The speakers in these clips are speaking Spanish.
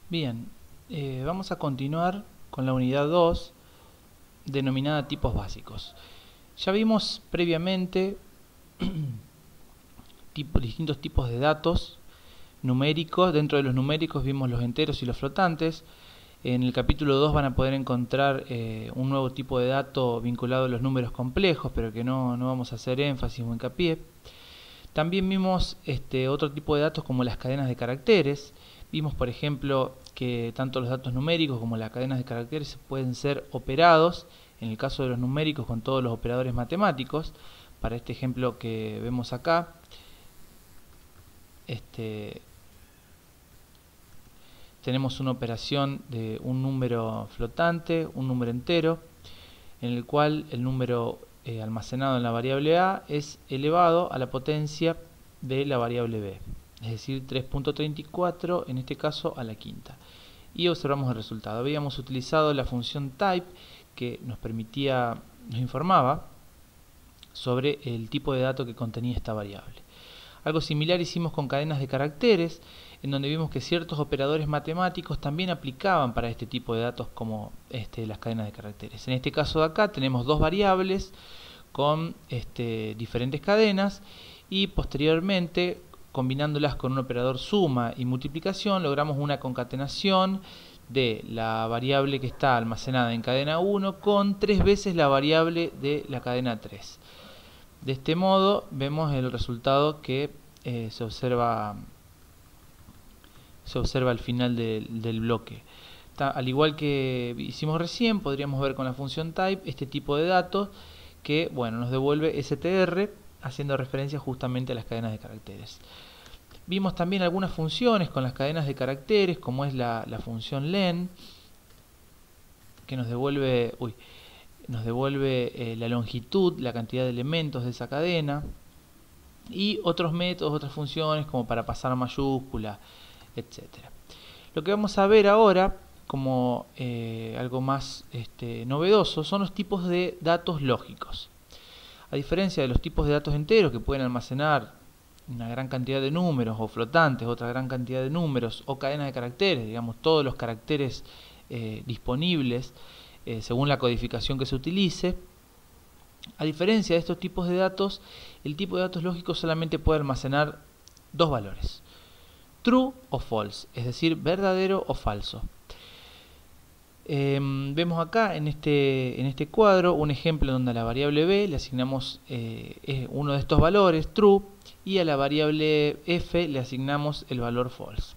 Bien, vamos a continuar con la unidad 2 denominada tipos básicos. Ya vimos previamente distintos tipos de datos numéricos. Dentro de los numéricos vimos los enteros y los flotantes. En el capítulo 2 van a poder encontrar un nuevo tipo de dato vinculado a los números complejos, pero que no vamos a hacer énfasis o hincapié. También vimos otro tipo de datos como las cadenas de caracteres. Vimos, por ejemplo, que tanto los datos numéricos como las cadenas de caracteres pueden ser operados, en el caso de los numéricos, con todos los operadores matemáticos. Para este ejemplo que vemos acá, tenemos una operación de un número flotante, un número entero, en el cual el número almacenado en la variable A es elevado a la potencia de la variable B, es decir, 3.34, en este caso a la quinta. Y observamos el resultado. Habíamos utilizado la función type que nos informaba sobre el tipo de dato que contenía esta variable. Algo similar hicimos con cadenas de caracteres, en donde vimos que ciertos operadores matemáticos también aplicaban para este tipo de datos como las cadenas de caracteres. En este caso de acá tenemos dos variables con diferentes cadenas y posteriormente, combinándolas con un operador suma y multiplicación, logramos una concatenación de la variable que está almacenada en cadena 1 con 3 veces la variable de la cadena 3. De este modo vemos el resultado que se observa al final del bloque. Al igual que hicimos recién, podríamos ver con la función type este tipo de datos que nos devuelve str, haciendo referencia justamente a las cadenas de caracteres. Vimos también algunas funciones con las cadenas de caracteres, como es la función len, que nos devuelve la longitud, la cantidad de elementos de esa cadena, y otros métodos, otras funciones como para pasar mayúscula, etc. Lo que vamos a ver ahora como algo más novedoso son los tipos de datos lógicos. A diferencia de los tipos de datos enteros que pueden almacenar una gran cantidad de números, o flotantes, otra gran cantidad de números, o cadenas de caracteres, digamos todos los caracteres disponibles según la codificación que se utilice. A diferencia de estos tipos de datos, el tipo de datos lógicos solamente puede almacenar dos valores: true o false, es decir, verdadero o falso. Vemos acá en este cuadro un ejemplo donde a la variable b le asignamos uno de estos valores, true, y a la variable f le asignamos el valor false.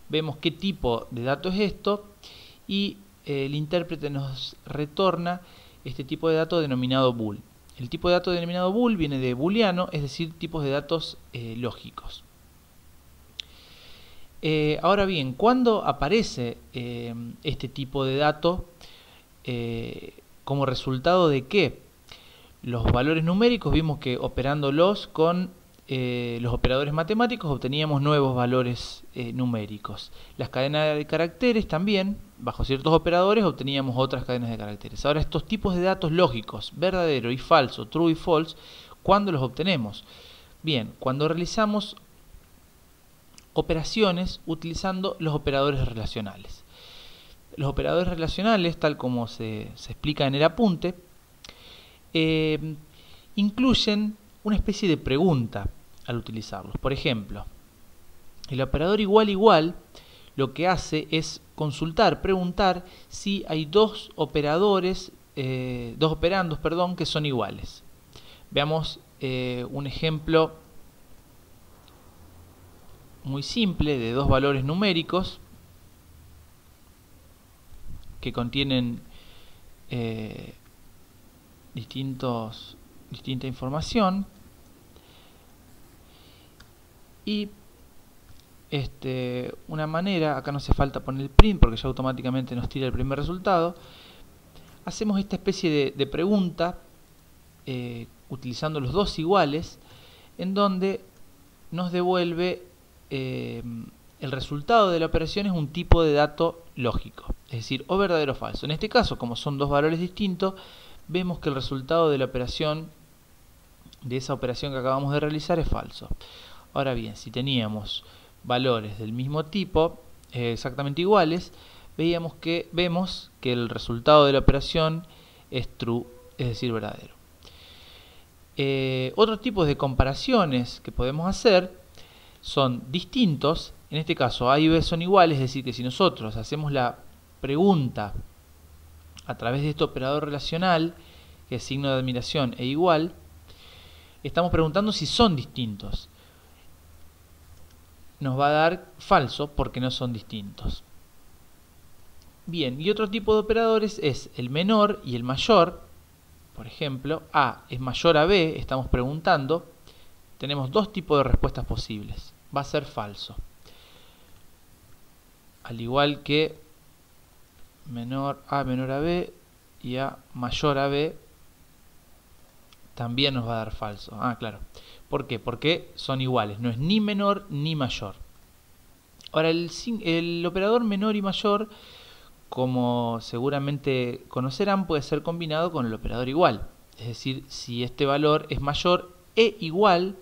Vemos qué tipo de dato es esto y el intérprete nos retorna este tipo de dato denominado bool. El tipo de dato denominado bool viene de booleano, es decir, tipos de datos lógicos. Ahora bien, ¿cuándo aparece este tipo de dato? ¿Como resultado de qué? Los valores numéricos vimos que operándolos con los operadores matemáticos obteníamos nuevos valores numéricos. Las cadenas de caracteres también, bajo ciertos operadores, obteníamos otras cadenas de caracteres. Ahora, estos tipos de datos lógicos, verdadero y falso, true y false, ¿cuándo los obtenemos? Bien, cuando realizamos operaciones utilizando los operadores relacionales. Los operadores relacionales, tal como se explica en el apunte, incluyen una especie de pregunta al utilizarlos. Por ejemplo, el operador igual igual lo que hace es preguntar si hay dos operandos, que son iguales. Veamos un ejemplo muy simple de dos valores numéricos que contienen distinta información, y una manera, acá no hace falta poner el print porque ya automáticamente nos tira el primer resultado. Hacemos esta especie de pregunta utilizando los dos iguales, en donde nos devuelve el resultado de la operación es un tipo de dato lógico, es decir, o verdadero o falso. En este caso, como son dos valores distintos, vemos que el resultado de la operación, de esa operación que acabamos de realizar, es falso. Ahora bien, si teníamos valores del mismo tipo, exactamente iguales, vemos que el resultado de la operación es true, es decir, verdadero. Otros tipos de comparaciones que podemos hacer son distintos. En este caso A y B son iguales, es decir, que si nosotros hacemos la pregunta a través de este operador relacional, que es signo de admiración e igual, estamos preguntando si son distintos. Nos va a dar falso porque no son distintos. Bien, y otro tipo de operadores es el menor y el mayor. Por ejemplo, A es mayor a B, estamos preguntando. Tenemos dos tipos de respuestas posibles. Va a ser falso. Al igual que A menor a B y A mayor a B, también nos va a dar falso. Claro. ¿Por qué? Porque son iguales, no es ni menor ni mayor. Ahora, el operador menor y mayor, como seguramente conocerán, puede ser combinado con el operador igual. Es decir, si este valor es mayor e igual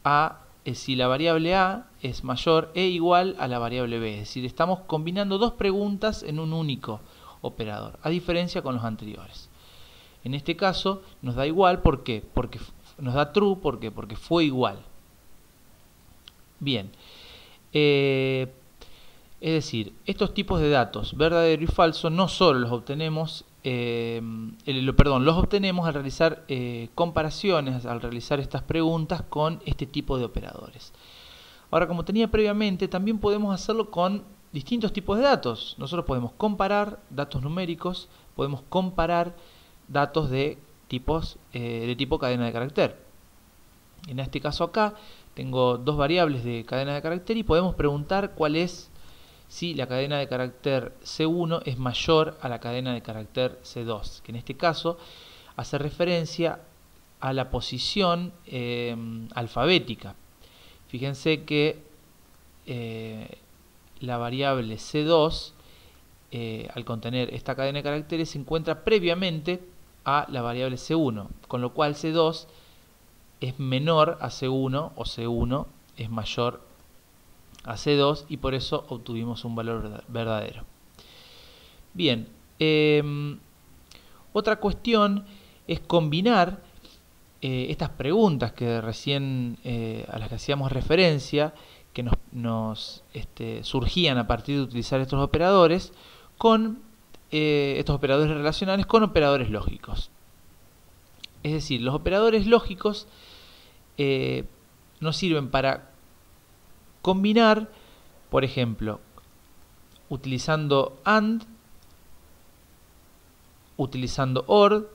a, si la variable A es mayor e igual a la variable B. Es decir, estamos combinando dos preguntas en un único operador, a diferencia con los anteriores. En este caso nos da igual, ¿por qué? Porque nos da true, ¿por qué? Porque fue igual. Bien. Es decir, estos tipos de datos, verdadero y falso, no solo los obtenemos, los obtenemos al realizar comparaciones, al realizar estas preguntas con este tipo de operadores. Ahora, como tenía previamente, también podemos hacerlo con distintos tipos de datos. Nosotros podemos comparar datos numéricos, podemos comparar datos de tipo cadena de carácter. En este caso acá tengo dos variables de cadena de carácter y podemos preguntar cuál es, si la cadena de carácter C1 es mayor a la cadena de carácter C2, que en este caso hace referencia a la posición alfabética. Fíjense que la variable C2, al contener esta cadena de caracteres, se encuentra previamente a la variable C1, con lo cual C2 es menor a C1 o C1 es mayor a C2 y por eso obtuvimos un valor verdadero. Bien, otra cuestión es combinar estas preguntas que recién a las que hacíamos referencia, que nos surgían a partir de utilizar estos operadores, con estos operadores relacionales con operadores lógicos. Es decir, los operadores lógicos nos sirven para combinar, por ejemplo, utilizando AND, utilizando OR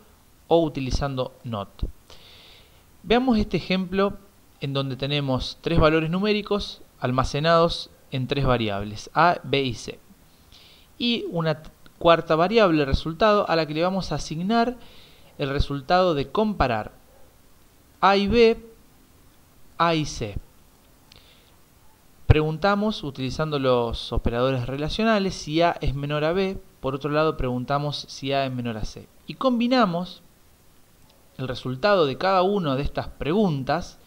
o utilizando NOT. Veamos este ejemplo en donde tenemos tres valores numéricos almacenados en tres variables, A, B y C. Y una cuarta variable, resultado, a la que le vamos a asignar el resultado de comparar A y B, A y C. Preguntamos, utilizando los operadores relacionales, si A es menor a B. Por otro lado, preguntamos si A es menor a C. Y combinamos el resultado de cada una de estas preguntas,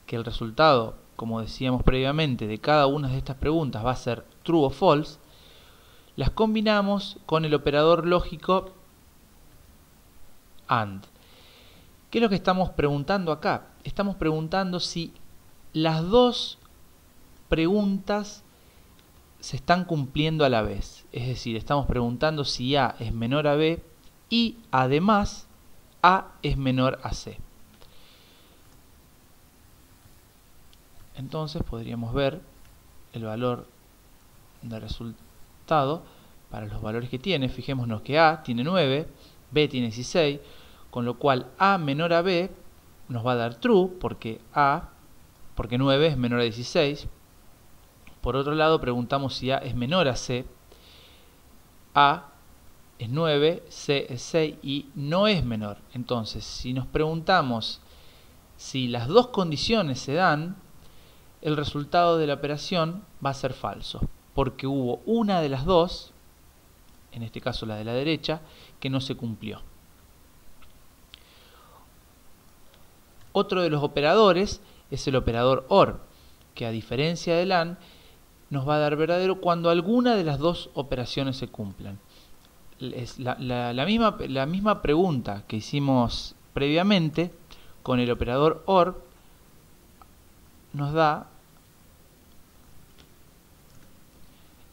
que el resultado, como decíamos previamente, de cada una de estas preguntas va a ser true o false. Las combinamos con el operador lógico AND. ¿Qué es lo que estamos preguntando acá? Estamos preguntando si las dos preguntas se están cumpliendo a la vez. Es decir, estamos preguntando si A es menor a B y además A es menor a C. Entonces podríamos ver el valor de resultado para los valores que tiene. Fijémonos que A tiene 9, B tiene 16, con lo cual A menor a B nos va a dar true porque 9 es menor a 16. Por otro lado, preguntamos si A es menor a C. A es 9, C es 6 y no es menor. Entonces, si nos preguntamos si las dos condiciones se dan, el resultado de la operación va a ser falso, porque hubo una de las dos, en este caso la de la derecha, que no se cumplió. Otro de los operadores es el operador OR, que a diferencia del AND nos va a dar verdadero cuando alguna de las dos operaciones se cumplan. Es la misma pregunta que hicimos previamente con el operador OR nos da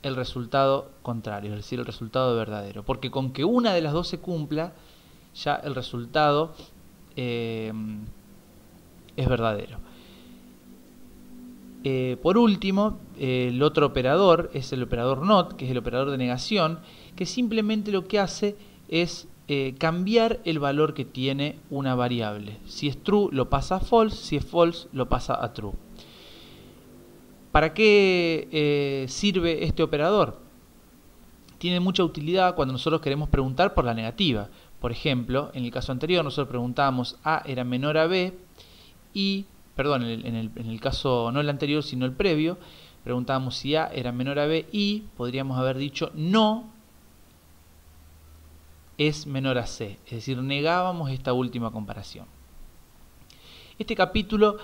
el resultado contrario, es decir, el resultado verdadero. Porque con que una de las dos se cumpla, ya el resultado es verdadero. Por último, el otro operador es el operador NOT, que es el operador de negación, que simplemente lo que hace es cambiar el valor que tiene una variable. Si es true, lo pasa a false; si es false, lo pasa a true. ¿Para qué sirve este operador? Tiene mucha utilidad cuando nosotros queremos preguntar por la negativa. Por ejemplo, en el caso anterior nosotros preguntábamos A era menor a B y, perdón, en el caso no el anterior sino el previo, preguntábamos si A era menor a B y podríamos haber dicho no es menor a C, es decir, negábamos esta última comparación. Este capítulo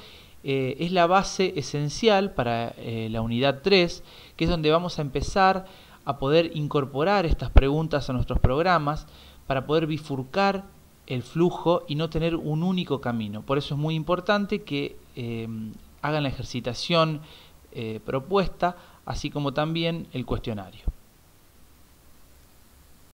es la base esencial para la unidad 3, que es donde vamos a empezar a poder incorporar estas preguntas a nuestros programas para poder bifurcar el flujo y no tener un único camino. Por eso es muy importante que hagan la ejercitación propuesta, así como también el cuestionario.